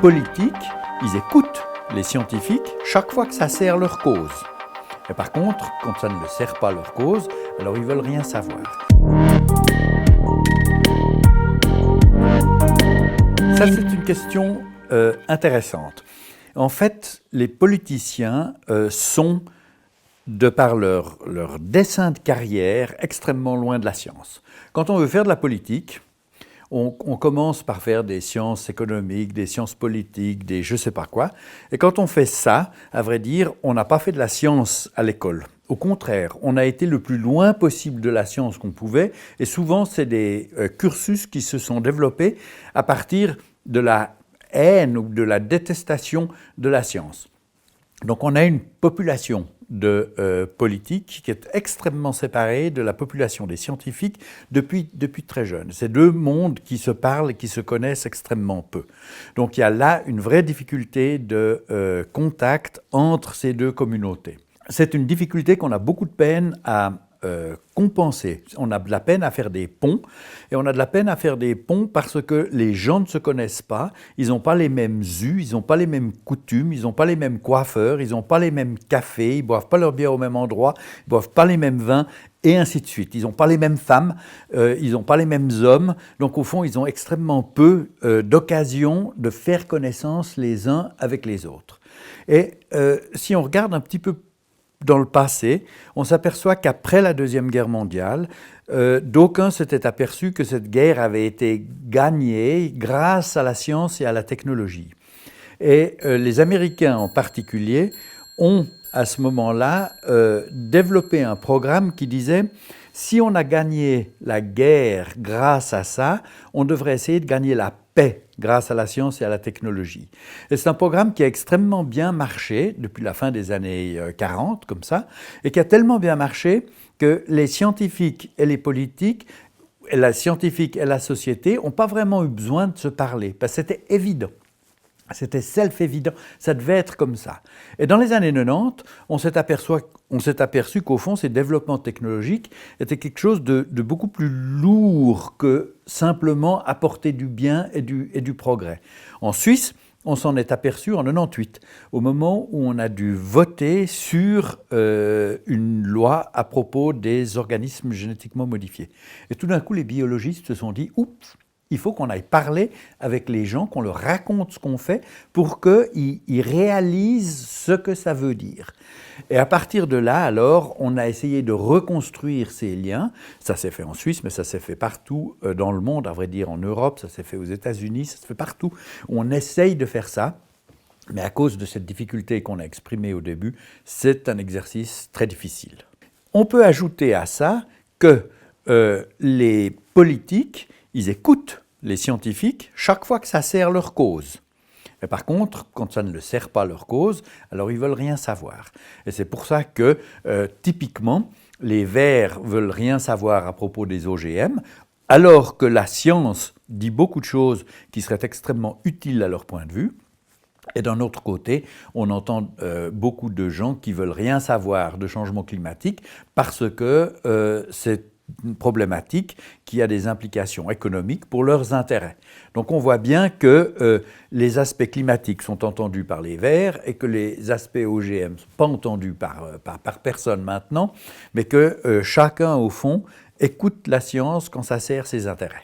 politiques, ils écoutent les scientifiques chaque fois que ça sert leur cause. Et par contre, quand ça ne le sert pas leur cause, alors ils ne veulent rien savoir. Ça, c'est une question intéressante. En fait, les politiciens sont, de par leur dessein de carrière, extrêmement loin de la science. Quand on veut faire de la politique, on commence par faire des sciences économiques, des sciences politiques, des je ne sais pas quoi. Et quand on fait ça, à vrai dire, on n'a pas fait de la science à l'école. Au contraire, on a été le plus loin possible de la science qu'on pouvait. Et souvent, c'est des cursus qui se sont développés à partir de la haine ou de la détestation de la science. Donc on a une population de politiques qui est extrêmement séparée de la population des scientifiques depuis très jeune. C'est deux mondes qui se parlent et qui se connaissent extrêmement peu. Donc il y a là une vraie difficulté de contact entre ces deux communautés. C'est une difficulté qu'on a beaucoup de peine à compenser. On a de la peine à faire des ponts, et on a de la peine à faire des ponts parce que les gens ne se connaissent pas, ils n'ont pas les mêmes us, ils n'ont pas les mêmes coutumes, ils n'ont pas les mêmes coiffeurs, ils n'ont pas les mêmes cafés, ils ne boivent pas leur bière au même endroit, ils ne boivent pas les mêmes vins, et ainsi de suite. Ils n'ont pas les mêmes femmes, ils n'ont pas les mêmes hommes, donc au fond, ils ont extrêmement peu d'occasions de faire connaissance les uns avec les autres. Et si on regarde un petit peu dans le passé, on s'aperçoit qu'après la Deuxième Guerre mondiale, d'aucuns s'étaient aperçus que cette guerre avait été gagnée grâce à la science et à la technologie. Et les Américains en particulier ont, à ce moment-là, développé un programme qui disait « si on a gagné la guerre grâce à ça, on devrait essayer de gagner la paix grâce à la science et à la technologie ». Et c'est un programme qui a extrêmement bien marché depuis la fin des années 40, comme ça, et qui a tellement bien marché que les scientifiques et les politiques, et la scientifique et la société n'ont pas vraiment eu besoin de se parler, parce que c'était évident. C'était self-évident, ça devait être comme ça. Et dans les années 90, on s'est aperçu qu'au fond, ces développements technologiques étaient quelque chose de beaucoup plus lourd que simplement apporter du bien et du progrès. En Suisse, on s'en est aperçu en 98, au moment où on a dû voter sur une loi à propos des organismes génétiquement modifiés. Et tout d'un coup, les biologistes se sont dit « oups !» Il faut qu'on aille parler avec les gens, qu'on leur raconte ce qu'on fait pour qu'ils réalisent ce que ça veut dire. Et à partir de là, alors, on a essayé de reconstruire ces liens. Ça s'est fait en Suisse, mais ça s'est fait partout dans le monde, à vrai dire en Europe, ça s'est fait aux États-Unis, ça se fait partout. On essaye de faire ça, mais à cause de cette difficulté qu'on a exprimée au début, c'est un exercice très difficile. On peut ajouter à ça que les politiques, ils écoutent les scientifiques chaque fois que ça sert leur cause. Et par contre, quand ça ne le sert pas leur cause, alors ils ne veulent rien savoir. Et c'est pour ça que, typiquement, les Verts ne veulent rien savoir à propos des OGM, alors que la science dit beaucoup de choses qui seraient extrêmement utiles à leur point de vue. Et d'un autre côté, on entend beaucoup de gens qui ne veulent rien savoir de changement climatique parce que c'est une problématique qui a des implications économiques pour leurs intérêts. Donc on voit bien que les aspects climatiques sont entendus par les Verts et que les aspects OGM ne sont pas entendus par personne maintenant, mais que chacun, au fond, écoute la science quand ça sert ses intérêts.